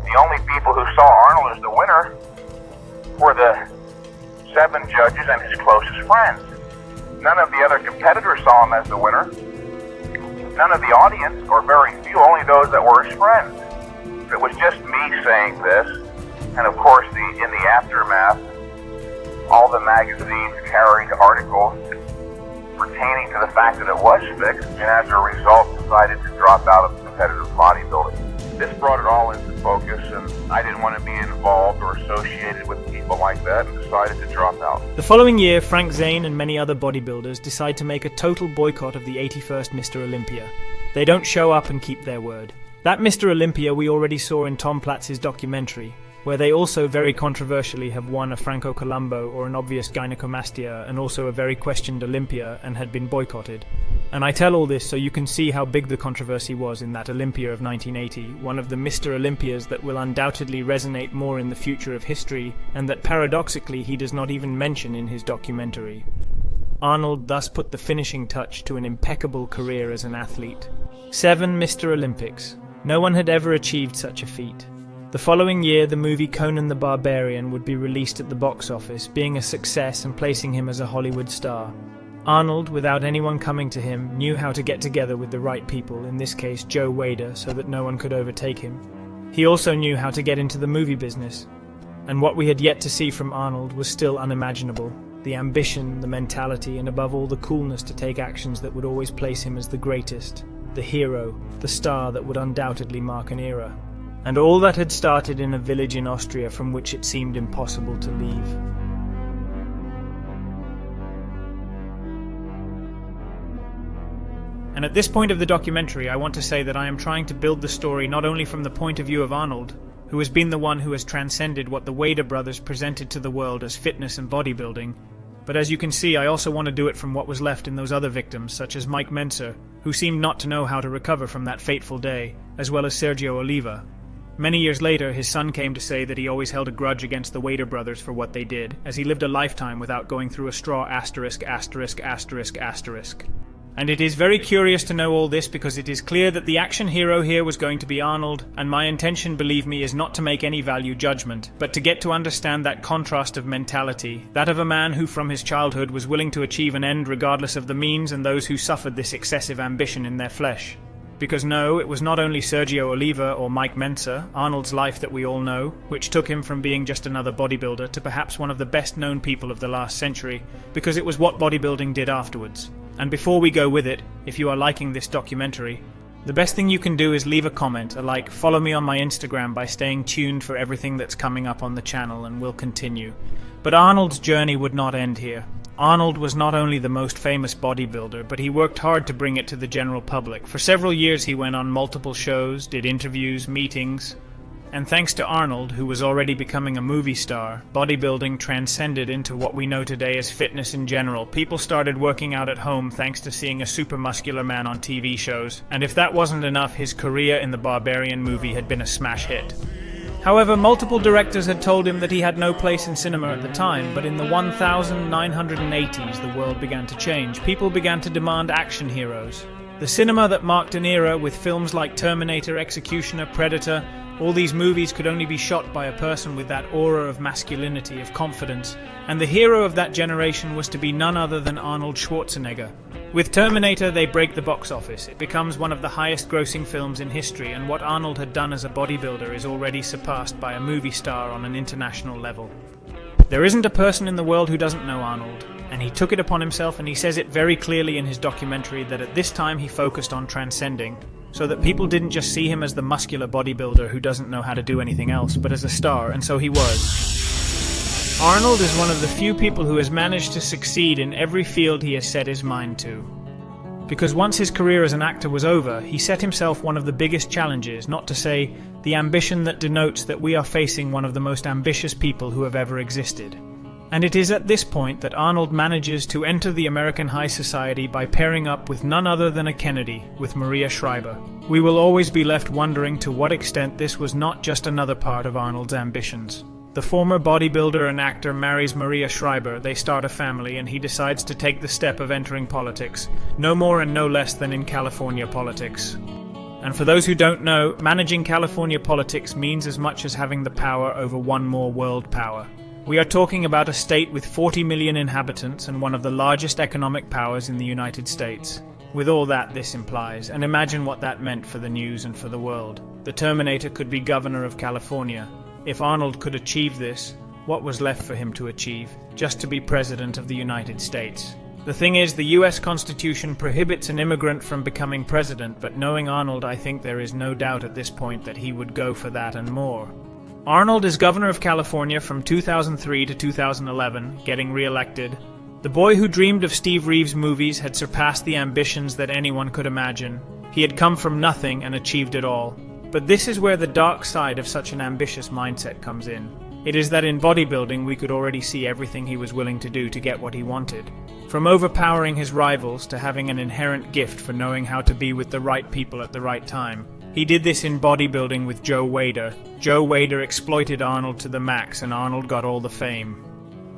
S7: the only people who saw Arnold as the winner were the 7 judges and his closest friends. None of the other competitors saw him as the winner. None of the audience, or very few, only those that were his friends. It was just me saying this, and of course in the aftermath, all the magazines carried articles pertaining to the fact that it was fixed, and as a result decided to drop out of competitive bodybuilding. This brought it all into focus, and I didn't want to be involved or associated with people like that, and decided to drop out.
S1: The following year, Frank Zane and many other bodybuilders decide to make a total boycott of the 81st Mr. Olympia. They don't show up and keep their word. That Mr. Olympia we already saw in Tom Platz's documentary, where they also very controversially have won a Franco Columbo or an obvious gynecomastia, and also a very questioned Olympia, and had been boycotted. And I tell all this so you can see how big the controversy was in that Olympia of 1980, one of the Mr. Olympias that will undoubtedly resonate more in the future of history, and that paradoxically he does not even mention in his documentary. Arnold thus put the finishing touch to an impeccable career as an athlete. 7 Mr. Olympics. No one had ever achieved such a feat. The following year, the movie Conan the Barbarian would be released at the box office, being a success and placing him as a Hollywood star. Arnold, without anyone coming to him, knew how to get together with the right people, in this case Joe Weider, so that no one could overtake him. He also knew how to get into the movie business. And what we had yet to see from Arnold was still unimaginable. The ambition, the mentality, and above all the coolness to take actions that would always place him as the greatest, the hero, the star that would undoubtedly mark an era. And all that had started in a village in Austria from which it seemed impossible to leave. And at this point of the documentary, I want to say that I am trying to build the story not only from the point of view of Arnold, who has been the one who has transcended what the Weider brothers presented to the world as fitness and bodybuilding, but as you can see, I also want to do it from what was left in those other victims, such as Mike Mentzer, who seemed not to know how to recover from that fateful day, as well as Sergio Oliva. Many years later, his son came to say that he always held a grudge against the Weider brothers for what they did, as he lived a lifetime without going through a straw asterisk. And it is very curious to know all this because it is clear that the action hero here was going to be Arnold, and my intention, believe me, is not to make any value judgment, but to get to understand that contrast of mentality, that of a man who from his childhood was willing to achieve an end regardless of the means, and those who suffered this excessive ambition in their flesh. Because no, it was not only Sergio Oliva or Mike Mentzer, Arnold's life that we all know, which took him from being just another bodybuilder to perhaps one of the best known people of the last century, because it was what bodybuilding did afterwards. And before we go with it, if you are liking this documentary, the best thing you can do is leave a comment, a like, follow me on my Instagram by staying tuned for everything that's coming up on the channel, and we'll continue. But Arnold's journey would not end here. Arnold was not only the most famous bodybuilder, but he worked hard to bring it to the general public. For several years he went on multiple shows, did interviews, meetings, And thanks to Arnold, who was already becoming a movie star, bodybuilding transcended into what we know today as fitness in general. People started working out at home thanks to seeing a super muscular man on TV shows, and if that wasn't enough, his career in the Barbarian movie had been a smash hit. However, multiple directors had told him that he had no place in cinema at the time, but in the 1980s the world began to change. People began to demand action heroes. The cinema that marked an era with films like Terminator, Executioner, Predator, all these movies could only be shot by a person with that aura of masculinity, of confidence, and the hero of that generation was to be none other than Arnold Schwarzenegger. With Terminator, they break the box office. It becomes one of the highest-grossing films in history, and what Arnold had done as a bodybuilder is already surpassed by a movie star on an international level. There isn't a person in the world who doesn't know Arnold, and he took it upon himself, and he says it very clearly in his documentary, that at this time he focused on transcending, so that people didn't just see him as the muscular bodybuilder who doesn't know how to do anything else, but as a star, and so he was. Arnold is one of the few people who has managed to succeed in every field he has set his mind to. Because once his career as an actor was over, he set himself one of the biggest challenges, not to say the ambition that denotes that we are facing one of the most ambitious people who have ever existed. And it is at this point that Arnold manages to enter the American high society by pairing up with none other than a Kennedy, with Maria Shriver. We will always be left wondering to what extent this was not just another part of Arnold's ambitions. The former bodybuilder and actor marries Maria Shriver, they start a family, and he decides to take the step of entering politics, no more and no less than in California politics. And for those who don't know, managing California politics means as much as having the power over one more world power. We are talking about a state with 40 million inhabitants and one of the largest economic powers in the United States. With all that this implies, and imagine what that meant for the news and for the world. The Terminator could be governor of California. If Arnold could achieve this, what was left for him to achieve? Just to be president of the United States. The thing is, the US Constitution prohibits an immigrant from becoming president, but knowing Arnold, I think there is no doubt at this point that he would go for that and more. Arnold is governor of California from 2003 to 2011, getting re-elected. The boy who dreamed of Steve Reeves' movies had surpassed the ambitions that anyone could imagine. He had come from nothing and achieved it all. But this is where the dark side of such an ambitious mindset comes in. It is that in bodybuilding we could already see everything he was willing to do to get what he wanted. From overpowering his rivals to having an inherent gift for knowing how to be with the right people at the right time. He did this in bodybuilding with Joe Weider. Joe Weider exploited Arnold to the max, and Arnold got all the fame.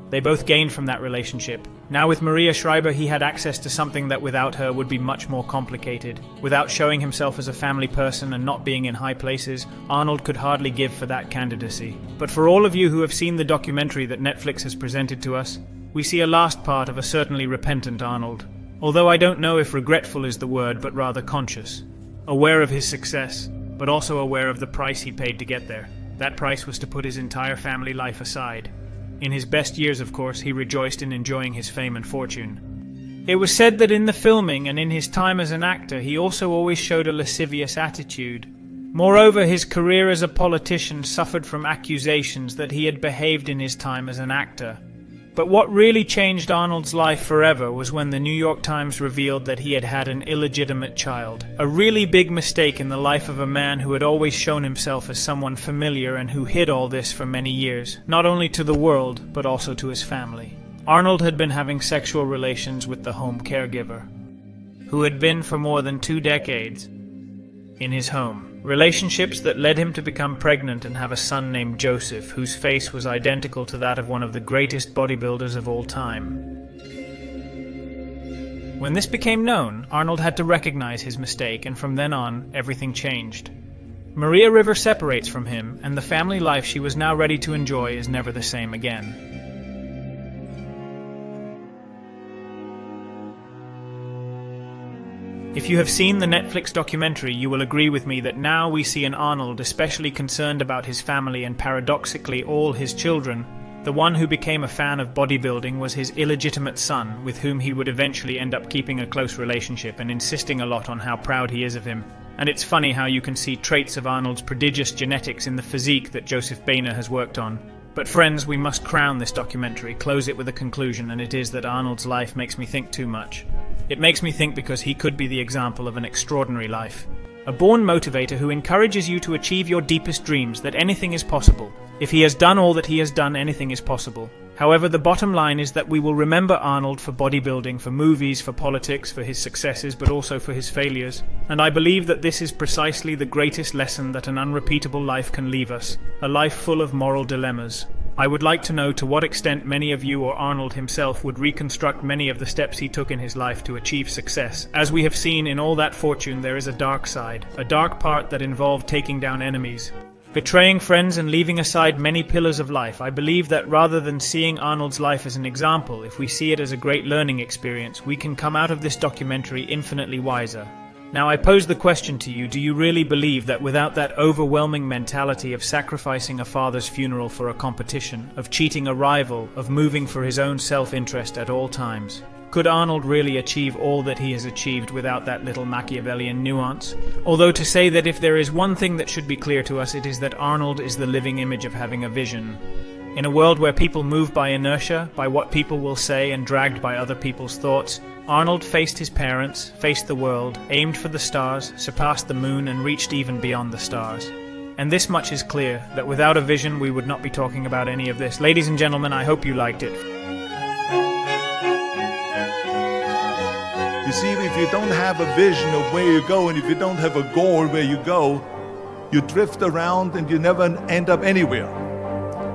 S1: They both gained from that relationship. Now with Maria Shriver, he had access to something that without her would be much more complicated. Without showing himself as a family person and not being in high places, Arnold could hardly give for that candidacy. But for all of you who have seen the documentary that Netflix has presented to us, we see a last part of a certainly repentant Arnold. Although I don't know if regretful is the word, but rather conscious. Aware of his success, but also aware of the price he paid to get there. That price was to put his entire family life aside. In his best years, of course, he rejoiced in enjoying his fame and fortune. It was said that in the filming and in his time as an actor, he also always showed a lascivious attitude. Moreover, his career as a politician suffered from accusations that he had behaved in his time as an actor. But what really changed Arnold's life forever was when the New York Times revealed that he had had an illegitimate child. A really big mistake in the life of a man who had always shown himself as someone familiar and who hid all this for many years, not only to the world, but also to his family. Arnold had been having sexual relations with the home caregiver, who had been for more than 2 decades in his home. Relationships that led him to become pregnant and have a son named Joseph, whose face was identical to that of one of the greatest bodybuilders of all time. When this became known, Arnold had to recognize his mistake, and from then on, everything changed. Maria River separates from him, and the family life she was now ready to enjoy is never the same again. If you have seen the Netflix documentary, you will agree with me that now we see an Arnold especially concerned about his family and paradoxically all his children. The one who became a fan of bodybuilding was his illegitimate son, with whom he would eventually end up keeping a close relationship and insisting a lot on how proud he is of him. And it's funny how you can see traits of Arnold's prodigious genetics in the physique that Joseph Boehner has worked on. But friends, we must crown this documentary, close it with a conclusion, and it is that Arnold's life makes me think too much. It makes me think because he could be the example of an extraordinary life. A born motivator who encourages you to achieve your deepest dreams, that anything is possible. If he has done all that he has done, anything is possible. However, the bottom line is that we will remember Arnold for bodybuilding, for movies, for politics, for his successes, but also for his failures. And I believe that this is precisely the greatest lesson that an unrepeatable life can leave us, a life full of moral dilemmas. I would like to know to what extent many of you or Arnold himself would reconstruct many of the steps he took in his life to achieve success. As we have seen in All That Fortune, there is a dark side, a dark part that involved taking down enemies, betraying friends and leaving aside many pillars of life. I believe that rather than seeing Arnold's life as an example, if we see it as a great learning experience, we can come out of this documentary infinitely wiser. Now I pose the question to you, do you really believe that without that overwhelming mentality of sacrificing a father's funeral for a competition, of cheating a rival, of moving for his own self-interest at all times, could Arnold really achieve all that he has achieved without that little Machiavellian nuance? Although to say that if there is one thing that should be clear to us, it is that Arnold is the living image of having a vision. In a world where people move by inertia, by what people will say and dragged by other people's thoughts, Arnold faced his parents, faced the world, aimed for the stars, surpassed the moon and reached even beyond the stars. And this much is clear, that without a vision we would not be talking about any of this. Ladies and gentlemen, I hope you liked it.
S4: You see, if you don't have a vision of where you go, and if you don't have a goal where you go, you drift around and you never end up anywhere.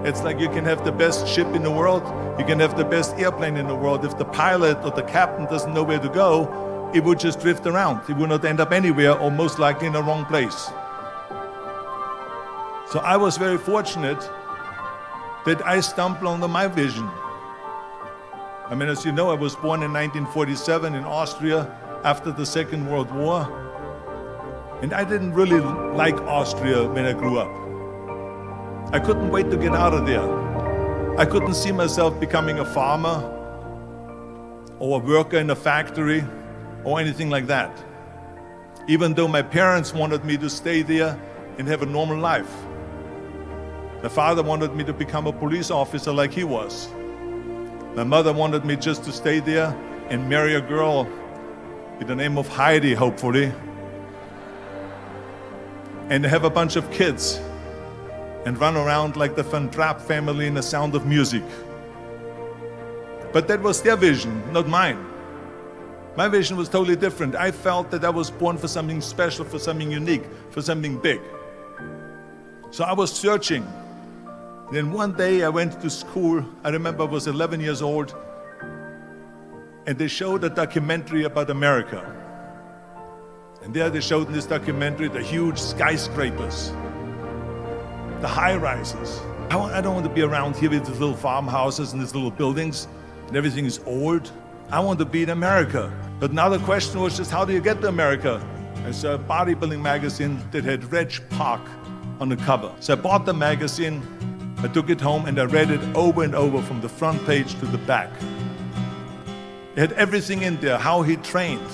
S4: It's like you can have the best ship in the world, you can have the best airplane in the world. If the pilot or the captain doesn't know where to go, it would just drift around. It would not end up anywhere, or most likely in the wrong place. So I was very fortunate that I stumbled onto my vision. I mean, as you know, I was born in 1947 in Austria after the Second World War. And I didn't really like Austria when I grew up. I couldn't wait to get out of there. I couldn't see myself becoming a farmer or a worker in a factory or anything like that. Even though my parents wanted me to stay there and have a normal life. My father wanted me to become a police officer like he was. My mother wanted me just to stay there and marry a girl with the name of Heidi, hopefully, and have a bunch of kids and run around like the Van Trapp family in The Sound of Music. But that was their vision, not mine. My vision was totally different. I felt that I was born for something special, for something unique, for something big. So I was searching. Then one day I went to school. I remember I was 11 years old, and they showed a documentary about America. And there they showed in this documentary the huge skyscrapers, the high-rises. I don't want to be around here with these little farmhouses and these little buildings, and everything is old. I want to be in America. But now the question was just, how do you get to America? I saw a bodybuilding magazine that had Reg Park on the cover. So I bought the magazine, I took it home, and I read it over and over from the front page to the back. It had everything in there, how he trained,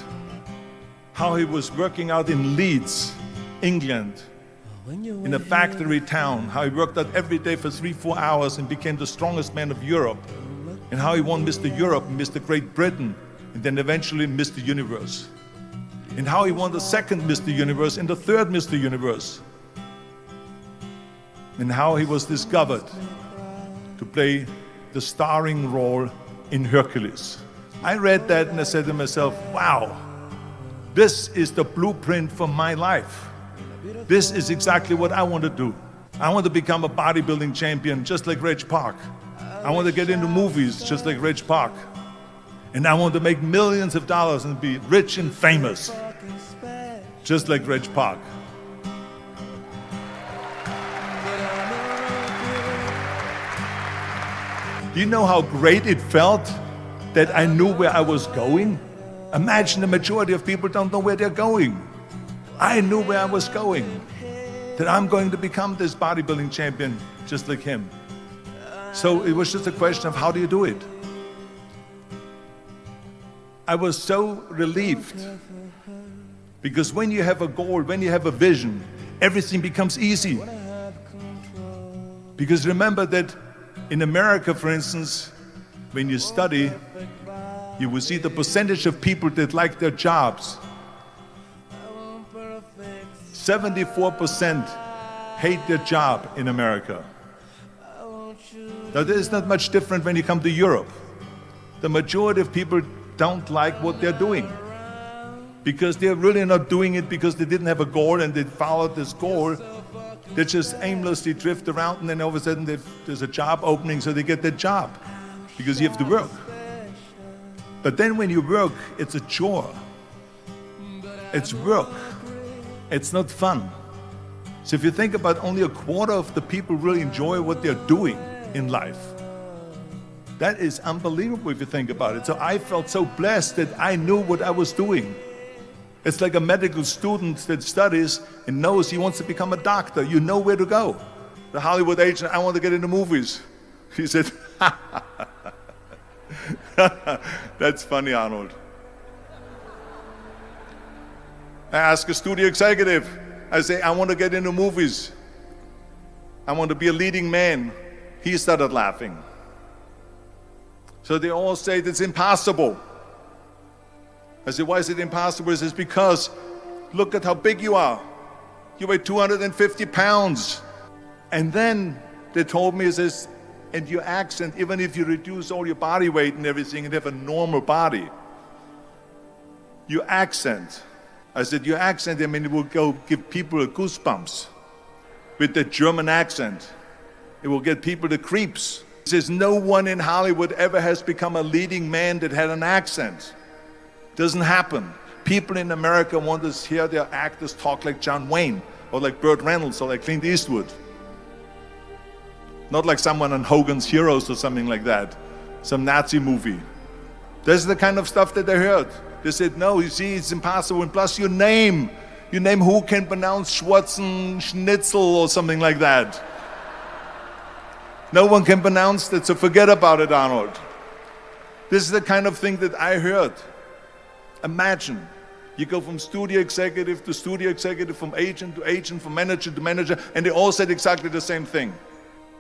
S4: how he was working out in Leeds, England, in a factory town, how he worked out every day for 3-4 hours and became the strongest man of Europe, and how he won Mr. Europe and Mr. Great Britain, and then eventually Mr. Universe, and how he won the second Mr. Universe and the third Mr. Universe, and how he was discovered to play the starring role in Hercules. I read that and I said to myself, wow, this is the blueprint for my life. This is exactly what I want to do. I want to become a bodybuilding champion just like Reg Park. I want to get into movies just like Reg Park. And I want to make millions of dollars and be rich and famous just like Reg Park. Do you know how great it felt that I knew where I was going? Imagine the majority of people don't know where they're going. I knew where I was going, that I'm going to become this bodybuilding champion just like him. So it was just a question of how do you do it? I was so relieved, because when you have a goal, when you have a vision, everything becomes easy. Because remember that in America, for instance, when you study, you will see the percentage of people that like their jobs 74% hate their job in America. Now, there is not much different when you come to Europe. The majority of people don't like what they're doing because they're really not doing it because they didn't have a goal and they followed this goal. They just aimlessly drift around, and then all of a sudden there's a job opening, so they get their job because you have to work. But then when you work, it's a chore. It's work. It's not fun. So if you think about only a quarter of the people really enjoy what they're doing in life, that is unbelievable if you think about it. So I felt so blessed that I knew what I was doing. It's like a medical student that studies and knows he wants to become a doctor. You know where to go. The Hollywood agent, I want to get into movies. He said, that's funny, Arnold. I ask a studio executive, I say, I want to get into movies. I want to be a leading man. He started laughing. So they all say it's impossible. I said, why is it impossible? He says, because look at how big you are. You weigh 250 pounds. And then they told me, he says, and your accent, even if you reduce all your body weight and everything and have a normal body, your accent, I said, your accent, I mean, it will go give people goosebumps. With the German accent, it will get people the creeps. He says, no one in Hollywood ever has become a leading man that had an accent. Doesn't happen. People in America want to hear their actors talk like John Wayne, or like Burt Reynolds, or like Clint Eastwood. Not like someone on Hogan's Heroes or something like that, some Nazi movie. This is the kind of stuff that they heard. They said, no, you see, it's impossible. And plus your name who can pronounce Schwarzenegger or something like that. No one can pronounce that, so forget about it, Arnold. This is the kind of thing that I heard. Imagine, you go from studio executive to studio executive, from agent to agent, from manager to manager, and they all said exactly the same thing.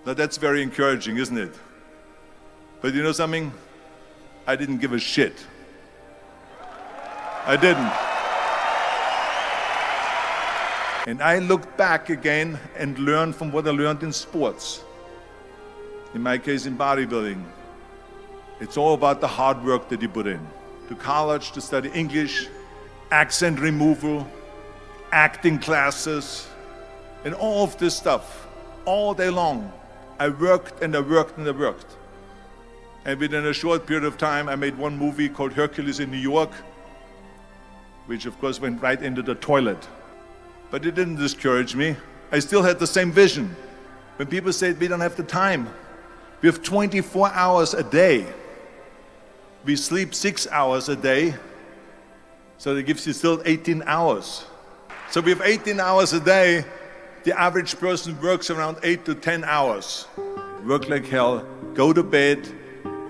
S4: Now that's very encouraging, isn't it? But you know something? I didn't give a shit. I didn't. And I looked back again and learned from what I learned in sports. In my case, in bodybuilding. It's all about the hard work that you put in. To college to study English, accent removal, acting classes, and all of this stuff, all day long. I worked and I worked and I worked. And within a short period of time, I made one movie called Hercules in New York, which of course went right into the toilet. But it didn't discourage me. I still had the same vision. When people say we don't have the time, we have 24 hours a day. We sleep 6 hours a day, so that gives you still 18 hours. So we have 18 hours a day. The average person works around 8 to 10 hours. Work like hell, go to bed,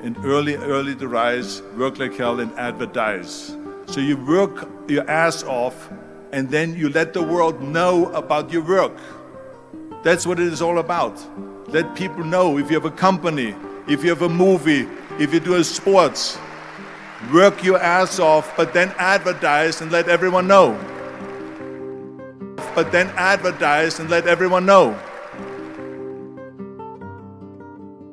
S4: and early to rise, work like hell and advertise. So you work your ass off, and then you let the world know about your work. That's what it is all about. Let people know if you have a company, if you have a movie, if you do a sports, work your ass off, but then advertise and let everyone know. But then advertise and let everyone know.